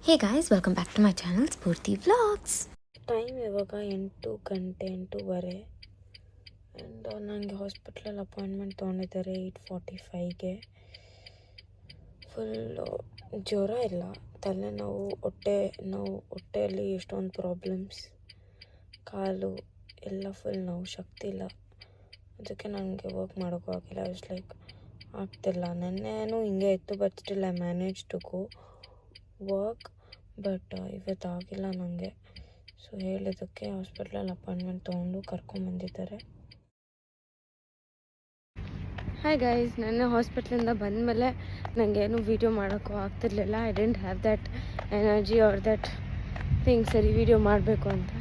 Hey guys, welcome back to my channel Spurti Vlogs. Time ಇವಾಗ 8 ಗಂಟೆ 8:30 and ನನಗೆ ಹಾಸ್ಪಿಟ್ಲಲ್ಲಿ ಅಪಾಯಿಂಟ್ಮೆಂಟ್ ತೊಗೊಂಡಿದ್ದಾರೆ 8:45ಗೆ. ಫುಲ್ಲು ಜ್ವರ ಇಲ್ಲ, ತಲೆನೋವು, ಹೊಟ್ಟೆ ನೋವು, ಹೊಟ್ಟೆಯಲ್ಲಿ ಎಷ್ಟೊಂದು ಪ್ರಾಬ್ಲಮ್ಸ್, ಕಾಲು ಎಲ್ಲ ಫುಲ್ ನೋವು, ಶಕ್ತಿ ಇಲ್ಲ. ಅದಕ್ಕೆ ನನಗೆ ವರ್ಕ್ ಮಾಡೋಕ್ಕೂ ಆಗಿಲ್ಲ. ಇಟ್ಸ್ ಲೈಕ್ ಆಗ್ತಿಲ್ಲ. ನೆನ್ನೆನೂ ಹಿಂಗೆ ಇತ್ತು, but still I manage to go work. But ಇವತ್ತು ಆಗಿಲ್ಲ ನನಗೆ. ಸೊ ಹೇಳಿದ್ದಕ್ಕೆ ಹಾಸ್ಪಿಟ್ಲಲ್ಲಿ ಅಪಾಯಿಂಟ್ಮೆಂಟ್ ತೊಗೊಂಡು ಕರ್ಕೊಂಬಂದಿದ್ದಾರೆ. ಹಾಯ್ ಗೈಸ್, ನೆನ್ನೆ ಹಾಸ್ಪಿಟ್ಲಿಂದ ಬಂದಮೇಲೆ ನನಗೇನು ವೀಡಿಯೋ ಮಾಡೋಕ್ಕೂ ಆಗ್ತಿರ್ಲಿಲ್ಲ. I didn't have that energy or that thing ಸರಿ ವೀಡಿಯೋ ಮಾಡಬೇಕು ಅಂತ.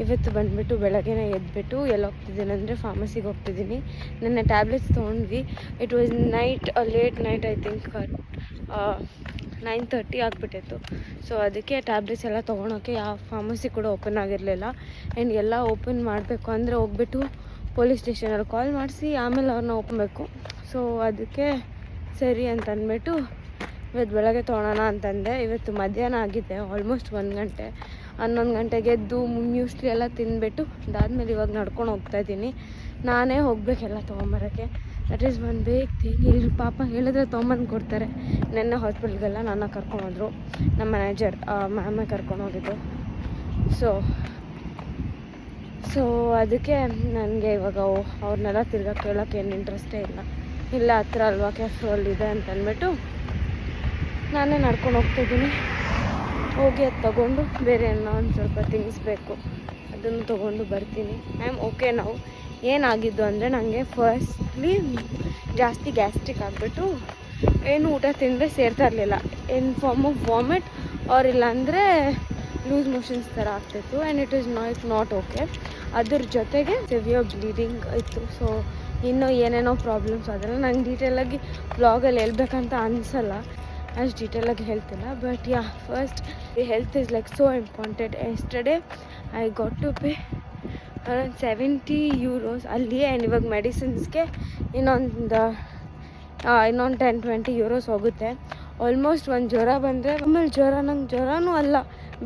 ಇವತ್ತು ಬಂದುಬಿಟ್ಟು ಬೆಳಗ್ಗೆನೇ ಎದ್ಬಿಟ್ಟು ಎಲ್ಲಿ ಹೋಗ್ತಿದ್ದೀನಿ ಅಂದರೆ ಫಾರ್ಮಸಿಗೆ ಹೋಗ್ತಿದ್ದೀನಿ. ನೆನ್ನೆ ಟ್ಯಾಬ್ಲೆಟ್ಸ್ ತೊಗೊಂಡ್ವಿ. It was night, late night, I think 9:30 ಆಗಿಬಿಟ್ಟಿತ್ತು. ಸೊ ಅದಕ್ಕೆ ಟ್ಯಾಬ್ಲೆಟ್ಸ್ ಎಲ್ಲ ತೊಗೊಳೋಕ್ಕೆ ಯಾವ ಫಾರ್ಮಸಿ ಕೂಡ ಓಪನ್ ಆಗಿರಲಿಲ್ಲ. ಆ್ಯಂಡ್ ಎಲ್ಲ ಓಪನ್ ಮಾಡಬೇಕು ಅಂದರೆ ಹೋಗ್ಬಿಟ್ಟು ಪೊಲೀಸ್ ಸ್ಟೇಷನಲ್ಲಿ ಕಾಲ್ ಮಾಡಿಸಿ ಆಮೇಲೆ ಅವ್ರನ್ನ ಒಪ್ಪಬೇಕು. ಸೊ ಅದಕ್ಕೆ ಸರಿ ಅಂತ ಅಂದ್ಬಿಟ್ಟು ಇವತ್ತು ಬೆಳಗ್ಗೆ ತೊಗೊಳೋಣ ಅಂತಂದೆ. ಇವತ್ತು ಮಧ್ಯಾಹ್ನ ಆಗಿದೆ, ಆಲ್ಮೋಸ್ಟ್ 1 ಗಂಟೆ. 11 ಗಂಟೆಗೆ ಎದ್ದು ಮ್ಯೂಸ್ಲಿ ಎಲ್ಲ ತಿಂದುಬಿಟ್ಟು ಅದಾದಮೇಲೆ ಇವಾಗ ನಡ್ಕೊಂಡು ಹೋಗ್ತಾಯಿದ್ದೀನಿ. ನಾನೇ ಹೋಗಬೇಕೆಲ್ಲ ತೊಗೊಂಬರೋಕ್ಕೆ. That is one big thing. ಇಲ್ಲಿ ಪಾಪ ಹೇಳಿದ್ರೆ ತೊಗೊಂಬಂದು ಕೊಡ್ತಾರೆ. ನೆನ್ನೆ ಹಾಸ್ಪಿಟ್ಲ್ಗೆಲ್ಲ ನನ್ನ ಕರ್ಕೊಂಡೋದ್ರು, ನಮ್ಮ ಮ್ಯಾನೇಜರ್ ಮ್ಯಾಮೇ ಕರ್ಕೊಂಡೋಗಿದ್ದು. ಸೊ ಅದಕ್ಕೆ ನನಗೆ ಇವಾಗ ಅವ್ರನ್ನೆಲ್ಲ ತಿರ್ಗಾ ಕೇಳೋಕ್ಕೆ ಏನು ಇಂಟ್ರೆಸ್ಟೇ ಇಲ್ಲ. ಇಲ್ಲ ಹತ್ರ ಅಲ್ವಾ ಕೆಫ್ರಲ್ಲಿದೆ ಅಂತ ಅಂದ್ಬಿಟ್ಟು ನಾನೇ ನಡ್ಕೊಂಡು ಹೋಗ್ತಿದ್ದೀನಿ. ಹೋಗಿ ಅದು ತೊಗೊಂಡು ಬೇರೆ ಏನೋ ಒಂದು ಸ್ವಲ್ಪ ಥಿಂಗ್ಸ್ ಬೇಕು, ಅದನ್ನು ತೊಗೊಂಡು ಬರ್ತೀನಿ. ಐ ಆಮ್ ಓಕೆ ನಾವು. ಏನಾಗಿದ್ದು ಅಂದರೆ ನನಗೆ ಫಸ್ಟ್ಲಿ ಜಾಸ್ತಿ ಗ್ಯಾಸ್ಟ್ರಿಕ್ ಆಗಿಬಿಟ್ಟು ಏನು ಊಟ ತಿಂದರೆ ಸೇರ್ತಾ ಇರಲಿಲ್ಲ. In form of vomit or ಇಲ್ಲಾಂದರೆ ಲೂಸ್ ಮೋಷನ್ಸ್ ಥರ ಆಗ್ತಿತ್ತು. And it is not okay. ಅದ್ರ ಜೊತೆಗೆ ಸಿವಿಯರ್ ಬ್ಲೀಡಿಂಗ್ ಇತ್ತು. ಸೊ ಇನ್ನೂ ಏನೇನೋ ಪ್ರಾಬ್ಲಮ್ಸ್ ಅದೆಲ್ಲ ನಂಗೆ ಡೀಟೇಲಾಗಿ ಬ್ಲಾಗಲ್ಲಿ ಹೇಳ್ಬೇಕಂತ ಅನಿಸಲ್ಲ, ಅಷ್ಟು ಡೀಟೇಲಾಗಿ ಹೇಳ್ತಿಲ್ಲ. But yeah, first the health is like so important. Yesterday I got to pay around €70 ಅಲ್ಲಿ. ಆ್ಯಂಡ್ ಇವಾಗ ಮೆಡಿಸಿನ್ಸ್ಗೆ ಇನ್ನೊಂದು 10-20 ಹೋಗುತ್ತೆ. ಆಲ್ಮೋಸ್ಟ್ ಒಂದು ಜ್ವರ ಬಂದರೆ ಆಮೇಲೆ ನಂಗೆ ಜ್ವರನೂ ಅಲ್ಲ,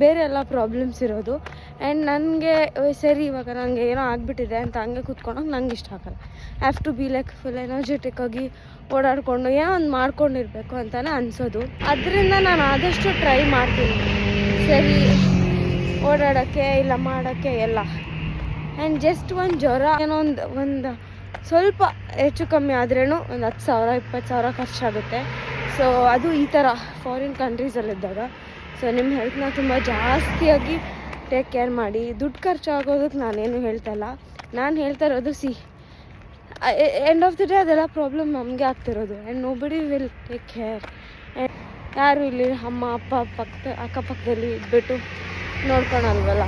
ಬೇರೆ ಎಲ್ಲ ಪ್ರಾಬ್ಲಮ್ಸ್ ಇರೋದು. ಆ್ಯಂಡ್ ನನಗೆ ಸರಿ ಇವಾಗ ನನಗೆ ಏನೋ ಆಗಿಬಿಟ್ಟಿದೆ ಅಂತ ಹಂಗೆ ಕೂತ್ಕೊಂಡೋಗಿ ನಂಗೆ ಇಷ್ಟ ಆಗಲ್ಲ. Have to be like full ಎನರ್ಜೆಟಿಕ್ಕಾಗಿ ಓಡಾಡಿಕೊಂಡು ಏನೋ ಒಂದು ಮಾಡ್ಕೊಂಡಿರ್ಬೇಕು ಅಂತಲೇ ಅನಿಸೋದು. ಅದರಿಂದ ನಾನು ಆದಷ್ಟು ಟ್ರೈ ಮಾಡ್ತೀನಿ ಸರಿ ಓಡಾಡೋಕ್ಕೆ, ಇಲ್ಲ ಮಾಡೋಕ್ಕೆ ಎಲ್ಲ. ಆ್ಯಂಡ್ ಜಸ್ಟ್ ಒಂದು ಜ್ವರ ಏನೋ ಒಂದು ಸ್ವಲ್ಪ ಹೆಚ್ಚು ಕಮ್ಮಿ ಆದ್ರೂ ಒಂದು 10,000-20,000 ಖರ್ಚಾಗುತ್ತೆ. ಸೊ ಅದು ಈ ಥರ ಫಾರಿನ್ ಕಂಟ್ರೀಸಲ್ಲಿದ್ದಾಗ. ಸೊ ನಿಮ್ಮ ಹೆಲ್ತ್ನ ತುಂಬ ಜಾಸ್ತಿಯಾಗಿ ಟೇಕ್ ಕೇರ್ ಮಾಡಿ. ದುಡ್ಡು ಖರ್ಚಾಗೋದಕ್ಕೆ ನಾನೇನು ಹೇಳ್ತಾಯಿಲ್ಲ, ನಾನು ಹೇಳ್ತಾ ಇರೋದು ಎಂಡ್ ಆಫ್ ದಿ ಡೇ ಅದೆಲ್ಲ ಪ್ರಾಬ್ಲಮ್ ನಮಗೆ ಆಗ್ತಿರೋದು. And nobody will take care. And ಯಾರು ಇಲ್ಲಿ ಅಮ್ಮ ಅಪ್ಪ ಅಕ್ಕಪಕ್ಕದಲ್ಲಿ ಇದ್ಬಿಟ್ಟು ನೋಡ್ಕೊಳಲ್ವಲ್ಲ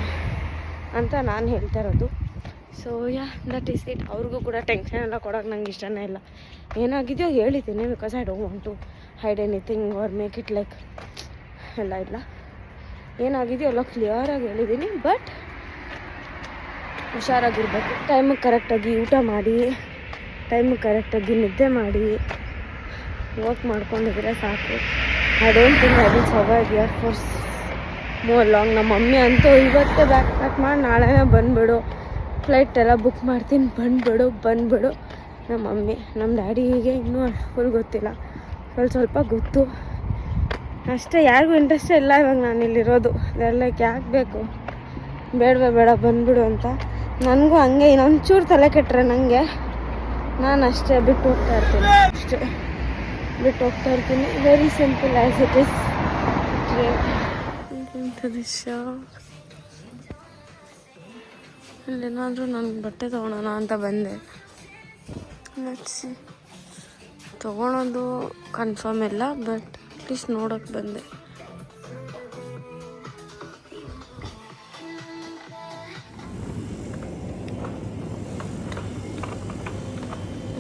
ಅಂತ ನಾನು ಹೇಳ್ತಾ ಇರೋದು. So yeah, that is it. ಅವ್ರಿಗೂ ಕೂಡ ಟೆನ್ಷನ್ ಎಲ್ಲ ಕೊಡೋಕೆ ನಂಗೆ ಇಷ್ಟನೇ ಇಲ್ಲ. ಏನಾಗಿದೆಯೋ ಹೇಳಿದ್ದೀನಿ, because I don't want to hide anything or make it like ಎಲ್ಲ ಇಲ್ಲ. ಏನಾಗಿದೆಯೋ ಎಲ್ಲ ಕ್ಲಿಯರಾಗಿ ಹೇಳಿದ್ದೀನಿ. ಬಟ್ ಹುಷಾರಾಗಿರ್ಬೇಕು. ಟೈಮಿಗೆ ಕರೆಕ್ಟಾಗಿ ಊಟ ಮಾಡಿ, ಟೈಮಿಗೆ ಕರೆಕ್ಟಾಗಿ ನಿದ್ದೆ ಮಾಡಿ, ವರ್ಕ್ ಮಾಡ್ಕೊಂಡಿದ್ರೆ ಸಾಕು. I don't think I will survive here for more long. ನಮ್ಮ ಮಮ್ಮಿ ಅಂತೂ ಇವತ್ತೇ ಬ್ಯಾಗ್ ಪ್ಯಾಕ್ ಮಾಡಿ ನಾಳೆನೇ ಬಂದುಬಿಡು, ಫ್ಲೈಟ್ ಎಲ್ಲ ಬುಕ್ ಮಾಡ್ತೀನಿ, ಬಂದುಬಿಡು ನಮ್ಮ ಮಮ್ಮಿ. ನಮ್ಮ ಡ್ಯಾಡಿಗೆ ಇನ್ನೂ ಫುಲ್ ಗೊತ್ತಿಲ್ಲ, ಸ್ವಲ್ಪ ಗೊತ್ತು ಅಷ್ಟೇ. ಯಾರಿಗೂ ಇಂಟ್ರೆಸ್ಟೇ ಇಲ್ಲ ಇವಾಗ ನಾನು ಇಲ್ಲಿರೋದು. ಲೈಕ್ ಯಾಕೆ ಬೇಕು, ಬೇಡ ಬಂದುಬಿಡು ಅಂತ. ನನಗೂ ಹಂಗೆ ಇನ್ನೊಂಚೂರು ತಲೆ ಕೆಟ್ಟರೆ ನನಗೆ ನಾನು ಅಷ್ಟೇ ಬಿಟ್ಟು ಹೋಗ್ತಾ ಇರ್ತೀನಿ. Very simple as it is. ಅಲ್ಲೇನಾದರೂ ನನಗೆ ಬಟ್ಟೆ ತೊಗೊಳೋಣ ಅಂತ ಬಂದೆ. ಲೆಟ್ಸ್ ತೊಗೊಳೋದು ಕನ್ಫರ್ಮ್ ಇಲ್ಲ, ಬಟ್ ಅಟ್ಲೀಸ್ಟ್ ನೋಡೋಕ್ಕೆ ಬಂದೆ.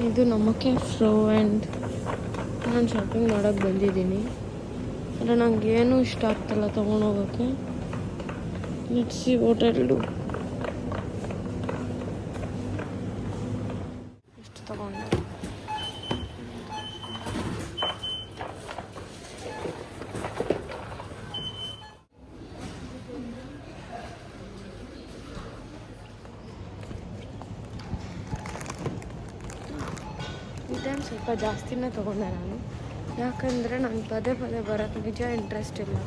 ಇದು ನಮ್ಮ ಕೆಫ್ರೋ. ಆ್ಯಂಡ್ ನಾನು ಶಾಪಿಂಗ್ ಮಾಡೋಕ್ಕೆ ಬಂದಿದ್ದೀನಿ. ಆದರೆ ನನಗೇನು ಇಷ್ಟ ಆಗ್ತಿಲ್ಲ ತೊಗೊಂಡೋಗೋಕ್ಕೆ. Let's see what I will do. ಎಷ್ಟು ತೊಗೊಂಡೆ? ಸ್ವಲ್ಪ ಜಾಸ್ತಿನೇ ತೊಗೊಂಡೆ ನಾನು. ಯಾಕಂದರೆ ನಂಗೆ ಪದೇ ಪದೇ ಬರೋಕ್ಕೆ ನಿಜ ಇಂಟ್ರೆಸ್ಟ್ ಇಲ್ಲ.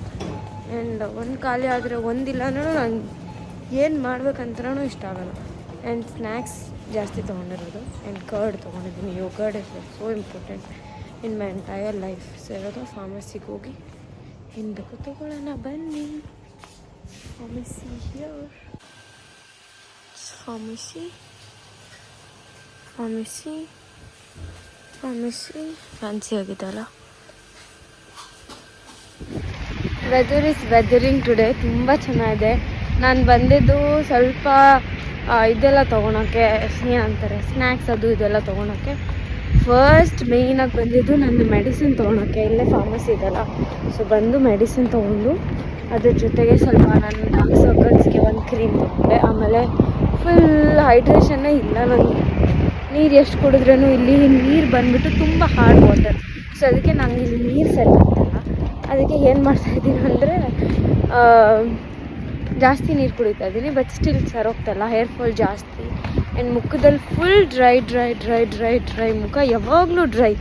ಆ್ಯಂಡ್ ಒಂದು ಖಾಲಿ ಆದರೆ ಒಂದಿಲ್ಲ ಅಂದ್ರೆ ನಂಗೆ ಏನು ಮಾಡ್ಬೇಕಂತನೂ ಇಷ್ಟ ಆಗೋಲ್ಲ. ಆ್ಯಂಡ್ ಸ್ನ್ಯಾಕ್ಸ್ ಜಾಸ್ತಿ ತೊಗೊಂಡಿರೋದು. ಆ್ಯಂಡ್ ಕರ್ಡ್ ತೊಗೊಂಡಿದ್ದೀನಿ. Yogurt is so important in my entire life. So ಇವಾಗ ಫಾರ್ಮಸಿಗೆ ಹೋಗಿ ಏನು ಬೇಕು ತೊಗೊಳ್ಳೋಣ ಬನ್ನಿ. Pharmacy here. ಫಾರ್ಮಸಿ ಫ್ಯಾನ್ಸಿ ಆಗಿದೆಲ್ಲ. Weather is weathering today. ತುಂಬ ಚೆನ್ನಾಗಿದೆ. ನಾನು ಬಂದಿದ್ದು ಸ್ವಲ್ಪ ಇದೆಲ್ಲ ತೊಗೊಳಕ್ಕೆ, ಏನಂತಾರೆ ಸ್ನ್ಯಾಕ್ಸ್ ಅದು ಇದೆಲ್ಲ ತೊಗೊಳಕ್ಕೆ. ಫಸ್ಟ್ ಮೇಯ್ನಾಗಿ ಬಂದಿದ್ದು ನನ್ನ ಮೆಡಿಸಿನ್ ತೊಗೊಳಕ್ಕೆ. ಇಲ್ಲೇ ಫಾರ್ಮಸಿ ಇದೆಲ್ಲ. ಸೊ ಬಂದು ಮೆಡಿಸಿನ್ ತೊಗೊಂಡು ಅದ್ರ ಜೊತೆಗೆ ಸ್ವಲ್ಪ ನನ್ನ ಡಾರ್ಕ್ ಸರ್ಕಲ್ಸ್ಗೆ ಒಂದು ಕ್ರೀಮ್ ತೊಗೊಂಡೆ. ಆಮೇಲೆ ಫುಲ್ ಹೈಡ್ರೇಷನ್ನೇ ಇಲ್ಲ ನನಗೆ. ನೀರು ಎಷ್ಟು ಕುಡಿದ್ರೂ ಇಲ್ಲಿ ನೀರು ಬಂದುಬಿಟ್ಟು ತುಂಬ ಹಾರ್ಡ್ ವಾಟರ್. ಸೊ ಅದಕ್ಕೆ ನನಗೆ ಇಲ್ಲಿ ನೀರು ಸರಿ ಆಗ್ತಿಲ್ಲ. ಅದಕ್ಕೆ ಏನು ಮಾಡ್ತಾಯಿದ್ದೀನಿ ಅಂದರೆ ಜಾಸ್ತಿ ನೀರು ಕುಡಿತಾ ಇದ್ದೀನಿ. ಬಟ್ ಸ್ಟಿಲ್ ಸರೋಗ್ತಾಯಿಲ್ಲ. ಹೇರ್ ಫಾಲ್ ಜಾಸ್ತಿ. ಆ್ಯಂಡ್ ಮುಖದಲ್ಲಿ ಫುಲ್ ಡ್ರೈ ಮುಖ. ಯಾವಾಗಲೂ ಡ್ರೈ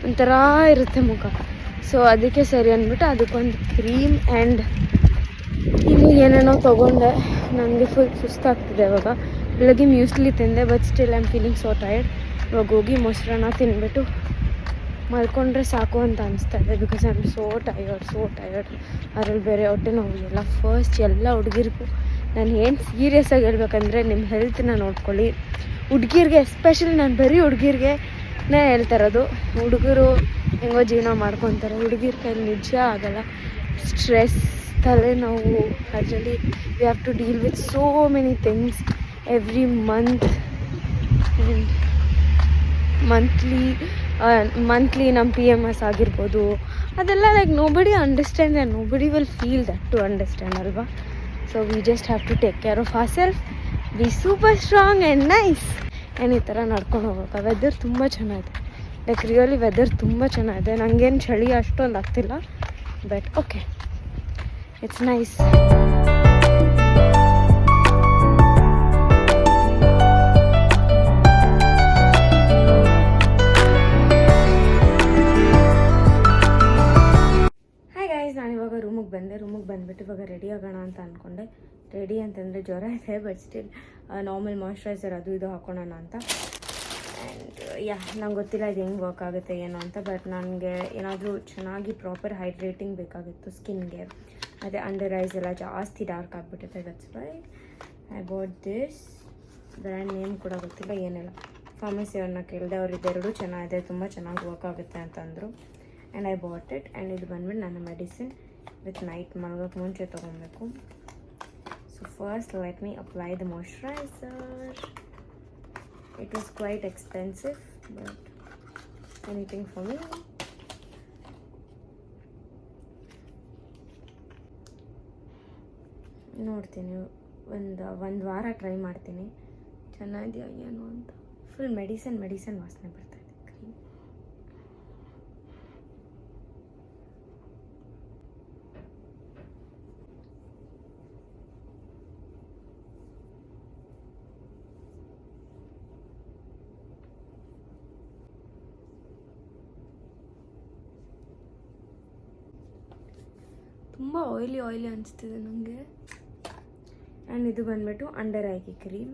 ಒಂಥರ ಇರುತ್ತೆ ಮುಖ. ಸೊ ಅದಕ್ಕೆ ಸರಿ ಅಂದ್ಬಿಟ್ಟು ಅದಕ್ಕೊಂದು ಕ್ರೀಮ್ ಆ್ಯಂಡ್ ಇನ್ನೂ ಏನೇನೋ ತೊಗೊಂಡೆ. ನನಗೆ ಫುಲ್ ಸುಸ್ತಾಗ್ತಿದೆ ಇವಾಗ. ಬೆಳಗ್ಗೆ ಮ್ಯೂಸ್ಲಿ ತಿಂದೆ. But still I am feeling so tired. ಇವಾಗ ಹೋಗಿ ಮೊಸರನ್ನ ತಿಂದ್ಬಿಟ್ಟು ಮಲ್ಕೊಂಡ್ರೆ ಸಾಕು ಅಂತ ಅನಿಸ್ತಾ ಇದೆ. Because I am so tired. ಅದ್ರಲ್ಲಿ ಬೇರೆ ಹೊಟ್ಟೆ ನೋವು ಎಲ್ಲ. ಫಸ್ಟ್ ಎಲ್ಲ ಹುಡುಗಿರಿಗೂ ನಾನು ಏನು ಸೀರಿಯಸ್ಸಾಗಿ ಹೇಳ್ಬೇಕಂದ್ರೆ, ನಿಮ್ಮ ಹೆಲ್ತನ್ನ ನೋಡ್ಕೊಳ್ಳಿ. ಹುಡುಗಿರಿಗೆ ಎಸ್ಪೆಷಲಿ, ನಾನು ಬರೀ ಹುಡುಗಿರಿಗೆನೇ ಹೇಳ್ತಾ ಇರೋದು. ಹುಡುಗರು ಹೆಂಗೋ ಜೀವನ ಮಾಡ್ಕೊತಾರೆ. ಹುಡುಗಿರ ಕೈಲಿ ನಿಜ ಆಗೋಲ್ಲ. ಸ್ಟ್ರೆಸ್, ತಲೆನೋವು, ಅದರಲ್ಲಿ we have to deal with so many things every month. And monthly ನಮ್ಮ PMS ಆಗಿರ್ಬೋದು. ಅದೆಲ್ಲ like nobody understand and nobody will feel that to understand ಅಲ್ವಾ. So we just have to take care of our self, be super strong and nice. And ಈ ಥರ ನಡ್ಕೊಂಡು ಹೋಗೋಕೆ. Weather ತುಂಬ ಚೆನ್ನಾಗಿದೆ. ಲೈಕ್ ರಿಯಲಿ ವೆದರ್ ತುಂಬ ಚೆನ್ನಾಗಿದೆ. ನನಗೇನು ಚಳಿ ಅಷ್ಟೊಂದು ಆಗ್ತಿಲ್ಲ. But okay, it's nice. ನಾನಿವಾಗ ರೂಮಿಗೆ ಬಂದುಬಿಟ್ಟು ಇವಾಗ ರೆಡಿ ಆಗೋಣ ಅಂತ ಅಂದ್ಕೊಂಡೆ. ರೆಡಿ ಅಂತಂದರೆ ಜ್ವರ ಇದೆ. ಬಟ್ ಸ್ಟಿಲ್ ನಾರ್ಮಲ್ ಮಾಯ್ಶ್ಚರೈಸರ್ ಅದು ಇದು ಹಾಕೋಣ ಅಂತ. ಆ್ಯಂಡ್ ನಂಗೆ ಗೊತ್ತಿಲ್ಲ ಇದು ಹೆಂಗೆ ವರ್ಕ್ ಆಗುತ್ತೆ ಏನೋ ಅಂತ. ಬಟ್ ನನಗೆ ಏನಾದರೂ ಚೆನ್ನಾಗಿ ಪ್ರಾಪರ್ ಹೈಡ್ರೇಟಿಂಗ್ ಬೇಕಾಗಿತ್ತು ಸ್ಕಿನ್ಗೆ. ಅದೇ ಅಂಡರ್ ಐಸ್ ಎಲ್ಲ ಜಾಸ್ತಿ ಡಾರ್ಕ್ ಆಗಿಬಿಟ್ಟಿದೆ. That's why I bought this. Brand name ಕೂಡ ಗೊತ್ತಿಲ್ಲ, ಏನಿಲ್ಲ. ಫಾರ್ಮಸಿಯವ್ರನ್ನ ಕೇಳಿದೆ. ಅವ್ರು ಇದೆರಡು ಚೆನ್ನಾಗಿದೆ, ತುಂಬ ಚೆನ್ನಾಗಿ ವರ್ಕ್ ಆಗುತ್ತೆ ಅಂತಂದರು. And I bought it. And ಇದು ಬಂದ್ಬಿಟ್ಟು ನನ್ನ ಮೆಡಿಸಿನ್ ವಿತ್ ನೈಟ್ ಮಲಗೋಕ್ಕೆ ಮುಂಚೆ ತೊಗೊಬೇಕು. So first let me apply the moisturiser. It was quite expensive but anything for me. ನೋಡ್ತೀನಿ, ಒಂದು ವಾರ ಟ್ರೈ ಮಾಡ್ತೀನಿ ಚೆನ್ನಾಗಿದೆಯಾ ಏನು ಅಂತ. ಫುಲ್ ಮೆಡಿಸನ್ ವಾಸನೆ ಬರ್ತಾಯಿದೆ. ತುಂಬ ಆಯ್ಲಿ ಅನಿಸ್ತಿದೆ ನನಗೆ. ಆ್ಯಂಡ್ ಇದು ಬಂದ್ಬಿಟ್ಟು ಅಂಡರ್ ಐಗೆ ಕ್ರೀಮ್.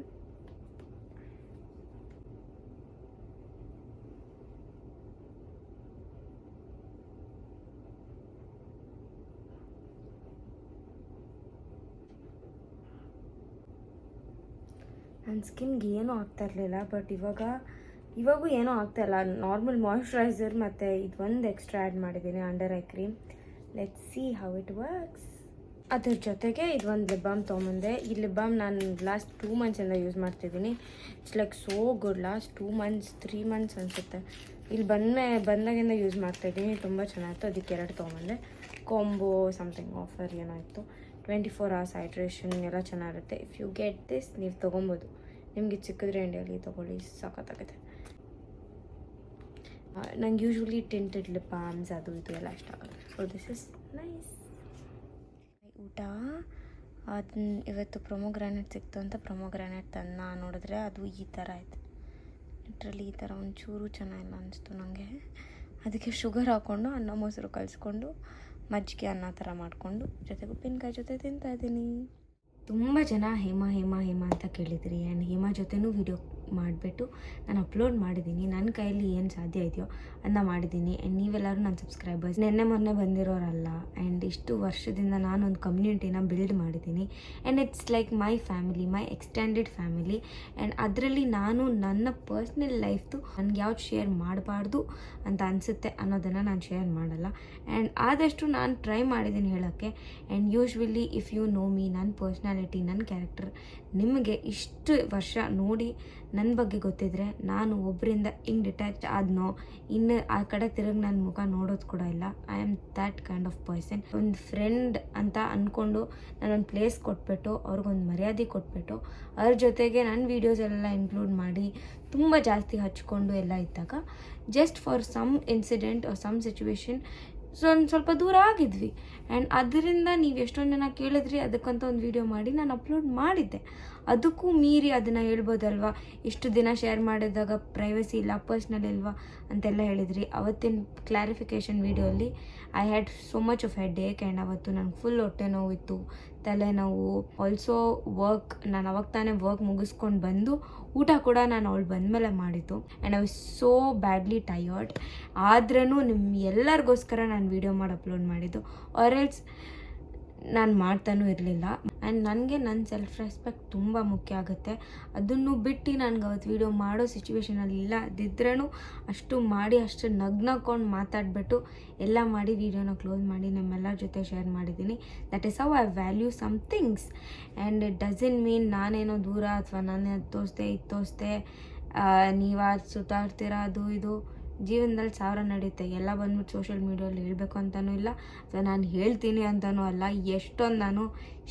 ನನ್ನ ಸ್ಕಿನ್ಗೆ ಏನೂ ಆಗ್ತಾಯಿರಲಿಲ್ಲ. ಬಟ್ ಇವಾಗೂ ಏನೂ ಆಗ್ತಾಯಿಲ್ಲ. ನಾರ್ಮಲ್ ಮಾಯ್ಶ್ಚರೈಸರ್ ಮತ್ತು ಇದೊಂದು ಎಕ್ಸ್ಟ್ರಾ ಆ್ಯಡ್ ಮಾಡಿದ್ದೀನಿ, under I cream. Let's see how it works. ಅದ್ರ ಜೊತೆಗೆ ಇದೊಂದು ಲಿಪ್ ಬಾಮ್ ತೊಗೊಂಬಂದೆ. ಈ ಲಿಪ್ ಬಾಮ್ ನಾನು ಲಾಸ್ಟ್ 2 ಮಂತ್ಸಿಂದ ಯೂಸ್ ಮಾಡ್ತಿದ್ದೀನಿ. It's like so good. Last 2 months 3 months ಅನಿಸುತ್ತೆ. ಇಲ್ಲಿ ಬಂದಾಗಿಂದ ಯೂಸ್ ಮಾಡ್ತಾಯಿದ್ದೀನಿ. ತುಂಬ ಚೆನ್ನಾಗಿತ್ತು. ಅದಕ್ಕೆ 2 ತೊಗೊಂಬಂದೆ. ಕಾಂಬೋ ಸಮಥಿಂಗ್ ಆಫರ್ ಏನೋ ಇತ್ತು. 24 hours ಹೈಡ್ರೇಷನ್ ಎಲ್ಲ ಚೆನ್ನಾಗಿರುತ್ತೆ. ಇಫ್ ಯು ಗೆಟ್ ದಿಸ್ ನೀವು ತೊಗೊಬೋದು. ನಿಮಗೆ ಸಿಕ್ಕಿದ್ರೆ ಇಂಡಿಯಲ್ಲಿ ತೊಗೊಳ್ಳಿ, ಸಖತ್ತಾಗುತ್ತೆ. ನಂಗೆ ಯೂಶ್ವಲಿ ಟಿಂಟೆಡ್ ಲಿಪ್ ಬಾಮ್ಸ್ ಅದು ಇದು ಎಲ್ಲ ಇಷ್ಟ ಆಗುತ್ತೆ. So this is nice. ಊಟ ಇವತ್ತು ಪ್ರೊಮೋಗ್ರಾನೇಟ್ ಸಿಕ್ತು ಅಂತ ಪ್ರೊಮೋಗ್ರಾನೇಟ್ ತಂದು ನೋಡಿದ್ರೆ ಅದು ಈ ಥರ ಆಯಿತು. ಲಿಟ್ರಲಿ ಈ ಥರ ಒಂಚೂರು ಚೆನ್ನಾಗಿಲ್ಲ ಅನಿಸ್ತು ನನಗೆ. ಅದಕ್ಕೆ ಶುಗರ್ ಹಾಕ್ಕೊಂಡು ಅನ್ನ ಮೊಸರು ಕಲಿಸ್ಕೊಂಡು ಮಜ್ಜಿಗೆ ಅನ್ನ ಥರ ಮಾಡಿಕೊಂಡು ಜೊತೆಗೆ ಉಪ್ಪಿನಕಾಯಿ ಜೊತೆ ತಿಂತಾಯಿದ್ದೀನಿ. ತುಂಬ ಜನ ಹೇಮಾ ಅಂತ ಕೇಳಿದ್ರಿ. ಆ್ಯಂಡ್ ಹೇಮಾ ಜೊತೆನೂ ವಿಡಿಯೋ ಮಾಡಿಬಿಟ್ಟು ನಾನು ಅಪ್ಲೋಡ್ ಮಾಡಿದ್ದೀನಿ. ನನ್ನ ಕೈಯಲ್ಲಿ ಏನು ಸಾಧ್ಯ ಇದೆಯೋ ಅದನ್ನ ಮಾಡಿದ್ದೀನಿ. ಆ್ಯಂಡ್ ನೀವೆಲ್ಲರೂ ನನ್ನ ಸಬ್ಸ್ಕ್ರೈಬರ್ಸ್, ಮೊನ್ನೆ ಬಂದಿರೋರಲ್ಲ. ಆ್ಯಂಡ್ ಇಷ್ಟು ವರ್ಷದಿಂದ ನಾನೊಂದು ಕಮ್ಯುನಿಟಿನ ಬಿಲ್ಡ್ ಮಾಡಿದ್ದೀನಿ. And it's like my family, my extended family. And ಅದರಲ್ಲಿ ನಾನು ನನ್ನ ಪರ್ಸ್ನಲ್ ಲೈಫ್ದು ನನಗೆ ಯಾವ್ದು ಶೇರ್ ಮಾಡಬಾರ್ದು ಅಂತ ಅನಿಸುತ್ತೆ ಅನ್ನೋದನ್ನು ನಾನು ಶೇರ್ ಮಾಡಲ್ಲ. ಆ್ಯಂಡ್ ಆದಷ್ಟು ನಾನು ಟ್ರೈ ಮಾಡಿದ್ದೀನಿ ಹೇಳೋಕ್ಕೆ. And usually if you know me, ನನ್ನ ಪರ್ಸ್ನಾಲಿಟಿ, ನನ್ನ ಕ್ಯಾರೆಕ್ಟರ್ ನಿಮಗೆ ಇಷ್ಟು ವರ್ಷ ನೋಡಿ ನನ್ನ ಬಗ್ಗೆ ಗೊತ್ತಿದ್ರೆ ನಾನು ಒಬ್ಬರಿಂದ ಹಿಂಗೆ ಡಿಟ್ಯಾಚ್ ಆದ್ನೋ ಇನ್ನು ಆ ಕಡೆ ತಿರುಗಿ ನನ್ನ ಮುಖ ನೋಡೋದು ಕೂಡ ಇಲ್ಲ. I am that kind of person. ಒಂದು ಫ್ರೆಂಡ್ ಅಂತ ಅಂದ್ಕೊಂಡು ನಾನೊಂದು ಪ್ಲೇಸ್ ಕೊಟ್ಬಿಟ್ಟು ಅವ್ರಿಗೊಂದು ಮರ್ಯಾದೆ ಕೊಟ್ಬಿಟ್ಟು ಅವ್ರ ಜೊತೆಗೆ ನನ್ನ ವೀಡಿಯೋಸೆಲ್ಲ ಇನ್ಕ್ಲೂಡ್ ಮಾಡಿ ತುಂಬ ಜಾಸ್ತಿ ಹಚ್ಕೊಂಡು ಎಲ್ಲ ಇದ್ದಾಗ just for some incident or some situation ಸ್ವಲ್ಪ ದೂರ ಆಗಿದ್ವಿ. ಆ್ಯಂಡ್ ಅದರಿಂದ ನೀವು ಎಷ್ಟೊಂದು ಜನ ಕೇಳಿದ್ರಿ, ಅದಕ್ಕಂತ ಒಂದು ವಿಡಿಯೋ ಮಾಡಿ ನಾನು ಅಪ್ಲೋಡ್ ಮಾಡಿದ್ದೆ. ಅದಕ್ಕೂ ಮೀರಿ ಅದನ್ನು ಹೇಳ್ಬೋದಲ್ವಾ, ಇಷ್ಟು ದಿನ ಶೇರ್ ಮಾಡಿದಾಗ ಪ್ರೈವಸಿ ಇಲ್ಲ, ಪರ್ಸ್ನಲ್ ಇಲ್ವಾ ಅಂತೆಲ್ಲ ಹೇಳಿದ್ರಿ. ಅವತ್ತಿನ ಕ್ಲಾರಿಫಿಕೇಷನ್ ವಿಡಿಯೋಲಿ I had so much of headache. And ಅವತ್ತು ನನಗೆ ಫುಲ್ ಹೊಟ್ಟೆ ನೋವಿತ್ತು, ತಲೆನೋವು, ಆಲ್ಸೋ ವರ್ಕ್. ನಾನು ಅವಾಗ ತಾನೇ ವರ್ಕ್ ಮುಗಿಸ್ಕೊಂಡು ಬಂದು ಊಟ ಕೂಡ ನಾನು ಅವಳು ಬಂದಮೇಲೆ ಮಾಡಿದ್ದು. And I was so badly tired. ಆದ್ರೂ ನಿಮ್ಮ ಎಲ್ಲರಿಗೋಸ್ಕರ ನಾನು ವೀಡಿಯೋ ಮಾಡಿ ಅಪ್ಲೋಡ್ ಮಾಡಿದ್ದು, ಆರ್ ಎಲ್ಸ್ ನಾನು ಮಾಡ್ತಾನೂ ಇರಲಿಲ್ಲ. ಆ್ಯಂಡ್ ನನಗೆ ನನ್ನ ಸೆಲ್ಫ್ ರೆಸ್ಪೆಕ್ಟ್ ತುಂಬ ಮುಖ್ಯ ಆಗುತ್ತೆ. ಅದನ್ನು ಬಿಟ್ಟು ನನಗೆ ಅವತ್ತು ವೀಡಿಯೋ ಮಾಡೋ ಸಿಚುವೇಷನಲ್ಲಿ ಇಲ್ಲ ಅದಿದ್ರೂ ಅಷ್ಟು ಮಾಡಿ ಅಷ್ಟು ನಗ್ನಕೊಂಡು ಮಾತಾಡಿಬಿಟ್ಟು ಎಲ್ಲ ಮಾಡಿ ವೀಡಿಯೋನ ಕ್ಲೋಸ್ ಮಾಡಿ ನಮ್ಮೆಲ್ಲರ ಜೊತೆ ಶೇರ್ ಮಾಡಿದ್ದೀನಿ. That is how I value some things. And it doesn't mean ನಾನೇನೋ ದೂರ ಅಥವಾ ನಾನೇ ಅದು ತೋರಿಸ್ದೆ ಇದು ತೋರಿಸ್ದೆ ನೀವು ಅದು ಸುತ್ತಾಡ್ತೀರಾ ಅದು ಇದು. ಜೀವನದಲ್ಲಿ ಸಾವಿರ ನಡೆಯುತ್ತೆ. ಎಲ್ಲ ಬಂದ್ಬಿಟ್ಟು ಸೋಷಿಯಲ್ ಮೀಡಿಯಲ್ಲಿ ಹೇಳಬೇಕು ಅಂತಲೂ ಇಲ್ಲ, ಅಥವಾ ನಾನು ಹೇಳ್ತೀನಿ ಅಂತಲೂ ಅಲ್ಲ. ಎಷ್ಟೊಂದು ನಾನು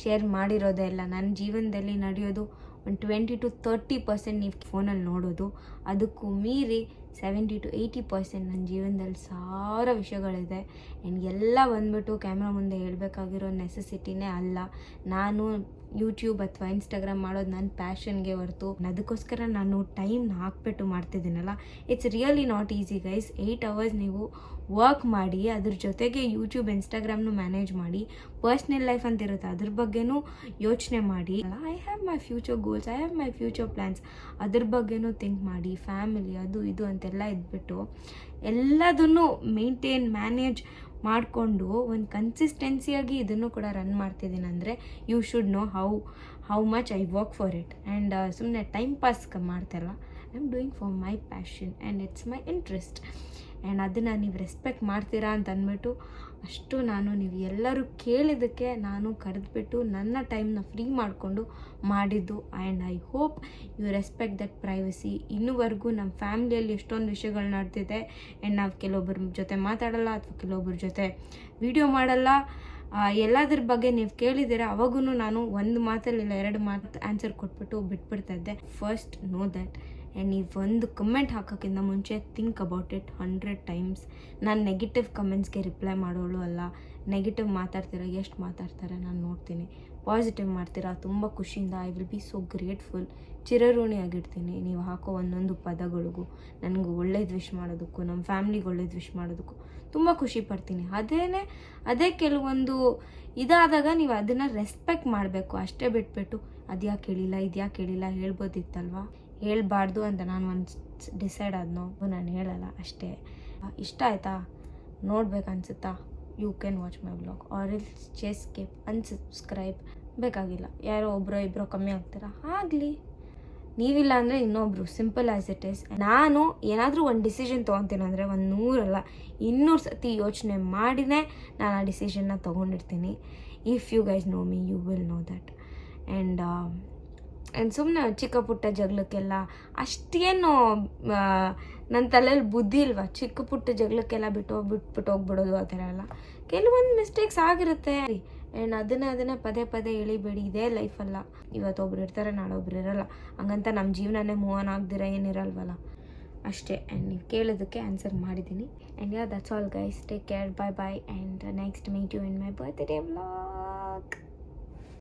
ಶೇರ್ ಮಾಡಿರೋದೇ ಇಲ್ಲ. ನನ್ನ ಜೀವನದಲ್ಲಿ ನಡೆಯೋದು ಒಂದು 20 to 30% ನೀವು ಫೋನಲ್ಲಿ ನೋಡೋದು. ಅದಕ್ಕೂ ಮೀರಿ 70 to 80% ನನ್ನ ಜೀವನದಲ್ಲಿ ಸಾವಿರ ವಿಷಯಗಳಿದೆ. ಆ್ಯಂಡ್ ಎಲ್ಲ ಬಂದ್ಬಿಟ್ಟು ಕ್ಯಾಮ್ರಾ ಮುಂದೆ ಹೇಳಬೇಕಾಗಿರೋ ನೆಸೆಸಿಟಿನೇ ಅಲ್ಲ. ನಾನು ಯೂಟ್ಯೂಬ್ ಅಥವಾ ಇನ್ಸ್ಟಾಗ್ರಾಮ್ ಮಾಡೋದು ನನ್ನ ಪ್ಯಾಷನ್ಗೆ ಹೊರತು ಅದಕ್ಕೋಸ್ಕರ ನಾನು ಟೈಮ್ನ ಹಾಕ್ಬಿಟ್ಟು ಮಾಡ್ತಿದ್ದೀನಲ್ಲ. It's really not easy guys. 8 hours ನೀವು ವರ್ಕ್ ಮಾಡಿ, ಅದ್ರ ಜೊತೆಗೆ ಯೂಟ್ಯೂಬ್ ಇನ್ಸ್ಟಾಗ್ರಾಮ್ನು ಮ್ಯಾನೇಜ್ ಮಾಡಿ, ಪರ್ಸ್ನಲ್ ಲೈಫ್ ಅಂತ ಇರುತ್ತೆ ಅದ್ರ ಬಗ್ಗೆನೂ ಯೋಚನೆ ಮಾಡಿ. I have my future goals, I have my future plans, ಅದ್ರ ಬಗ್ಗೆನೂ ಥಿಂಕ್ ಮಾಡಿ. ಫ್ಯಾಮಿಲಿ ಅದು ಇದು ಅಂತೆಲ್ಲ ಇದ್ಬಿಟ್ಟು ಎಲ್ಲದನ್ನು ಮೇಂಟೈನ್ ಮ್ಯಾನೇಜ್ ಮಾಡಿಕೊಂಡು ಒಂದು ಕನ್ಸಿಸ್ಟೆನ್ಸಿಯಾಗಿ ಇದನ್ನು ಕೂಡ ರನ್ ಮಾಡ್ತಿದ್ದೀನಿ ಅಂದರೆ you should know how much I work for it. And ಸುಮ್ಮನೆ ಟೈಮ್ ಪಾಸ್ ಮಾಡ್ತಾರಲ್ಲ, I am doing for my passion and it's my interest. And ಅದನ್ನು ನೀವು ರೆಸ್ಪೆಕ್ಟ್ ಮಾಡ್ತೀರಾ ಅಂತ ಅಂದ್ಬಿಟ್ಟು ಅಷ್ಟು ನೀವು ಎಲ್ಲರೂ ಕೇಳಿದ್ದಕ್ಕೆ ನಾನು ಕರೆದ್ಬಿಟ್ಟು ನನ್ನ ಟೈಮ್ನ ಫ್ರೀ ಮಾಡಿಕೊಂಡು ಮಾಡಿದ್ದು. And I hope you respect that privacy. ಇನ್ನೂವರೆಗೂ ನಮ್ಮ ಫ್ಯಾಮಿಲಿಯಲ್ಲಿ ಎಷ್ಟೊಂದು ವಿಷಯಗಳು ನಡೆದಿದೆ. ಆ್ಯಂಡ್ ನಾವು ಕೆಲವೊಬ್ಬರ ಜೊತೆ ಮಾತಾಡಲ್ಲ ಅಥವಾ ಕೆಲವೊಬ್ಬರ ಜೊತೆ ವಿಡಿಯೋ ಮಾಡಲ್ಲ. ಎಲ್ಲದ್ರ ಬಗ್ಗೆ ನೀವು ಕೇಳಿದ್ದೀರ, ಅವಾಗೂ ನಾನು ಒಂದು ಮಾತಲ್ಲಿಲ್ಲ 2 ಮಾತು ಆನ್ಸರ್ ಕೊಟ್ಬಿಟ್ಟು ಬಿಟ್ಬಿಡ್ತಾಯಿದ್ದೆ. First know that. ಆ್ಯಂಡ್ ನೀವು ಒಂದು ಕಮೆಂಟ್ ಹಾಕೋಕ್ಕಿಂತ ಮುಂಚೆ ಥಿಂಕ್ ಅಬೌಟ್ ಇಟ್ 100 times. ನಾನು ನೆಗೆಟಿವ್ ಕಮೆಂಟ್ಸ್ಗೆ ರಿಪ್ಲೈ ಮಾಡೋಳು ಅಲ್ಲ. ನೆಗೆಟಿವ್ ಮಾತಾಡ್ತೀರಾ, ಎಷ್ಟು ಮಾತಾಡ್ತಾರೆ ನಾನು ನೋಡ್ತೀನಿ. ಪಾಸಿಟಿವ್ ಮಾಡ್ತೀರಾ, ತುಂಬ ಖುಷಿಯಿಂದ I will be so grateful. ಚಿರಋಣಿಯಾಗಿರ್ತೀನಿ ನೀವು ಹಾಕೋ ಒಂದೊಂದು ಪದಗಳಿಗೂ. ನನಗೆ ಒಳ್ಳೇದು ವಿಶ್ ಮಾಡೋದಕ್ಕೂ, ನಮ್ಮ ಫ್ಯಾಮ್ಲಿಗೆ ಒಳ್ಳೇದು ವಿಶ್ ಮಾಡೋದಕ್ಕೂ ತುಂಬ ಖುಷಿ ಪಡ್ತೀನಿ. ಅದೇ ಕೆಲವೊಂದು ಇದಾದಾಗ ನೀವು ಅದನ್ನು ರೆಸ್ಪೆಕ್ಟ್ ಮಾಡಬೇಕು. ಅಷ್ಟೇ ಬಿಟ್ಬಿಟ್ಟು ಅದ್ಯಾಕೆ ಹೇಳಿಲ್ಲ ಇದ್ಯಾಕೆ ಹೇಳಿಲ್ಲ ಹೇಳ್ಬೋದಿತ್ತಲ್ವ, ಹೇಳ್ಬಾರ್ದು ಅಂತ ನಾನು ಒಂದು ಡಿಸೈಡ್ ಆದ್ನೋ ನಾನು ಹೇಳಲ್ಲ ಅಷ್ಟೇ. ಇಷ್ಟ ಆಯಿತಾ, ನೋಡ್ಬೇಕು ಅನ್ಸುತ್ತಾ, you can watch my vlog or else just skip, unsubscribe. ಬೇಕಾಗಿಲ್ಲ, ಯಾರೋ ಇಬ್ಬರೋ ಕಮ್ಮಿ ಆಗ್ತೀರಾ, ಆಗಲಿ. ನೀವಿಲ್ಲ ಅಂದರೆ ಇನ್ನೊಬ್ರು, ಸಿಂಪಲ್ ಆ್ಯಸ್ ಇಟ್ ಈಸ್. ನಾನು ಏನಾದರೂ ಒಂದು ಡಿಸಿಷನ್ ತೊಗೊತೀನಂದರೆ 100 ಅಲ್ಲ 200 ಸತಿ ಯೋಚನೆ ಮಾಡಿನೇ ನಾನು ಆ ಡಿಸಿಷನ್ನ ತೊಗೊಂಡಿರ್ತೀನಿ. If you guys know me you will know that. And ಸುಮ್ಮನೆ ಚಿಕ್ಕ ಪುಟ್ಟ ಜಗಳಕ್ಕೆಲ್ಲ ಅಷ್ಟೇನು ನನ್ನ ತಲೆಯಲ್ಲಿ ಬುದ್ಧಿ ಇಲ್ವಾ. ಚಿಕ್ಕ ಪುಟ್ಟ ಜಗಳಕ್ಕೆಲ್ಲ ಬಿಟ್ಬಿಟ್ಟು ಹೋಗ್ಬಿಡೋದು ಆ ಥರ ಎಲ್ಲ. ಕೆಲವೊಂದು ಮಿಸ್ಟೇಕ್ಸ್ ಆಗಿರುತ್ತೆ. ಆ್ಯಂಡ್ ಅದನ್ನೇ ಪದೇ ಎಳಿಬೇಡಿ. ಇದೇ ಲೈಫಲ್ಲ, ಇವತ್ತು ಒಬ್ರು ಇರ್ತಾರೆ ನಾಳೆ ಒಬ್ರು ಇರಲ್ಲ. ಹಂಗಂತ ನಮ್ಮ ಜೀವನನೇ ಮೂವ್ ಆನ್ ಆಗದಿರ ಏನಿರಲ್ವಲ್ಲ ಅಷ್ಟೇ. ಆ್ಯಂಡ್ ನೀವು ಕೇಳೋದಕ್ಕೆ ಆನ್ಸರ್ ಮಾಡಿದ್ದೀನಿ. And that's all guys. Take care, bye and next meet you in my birthday vlog.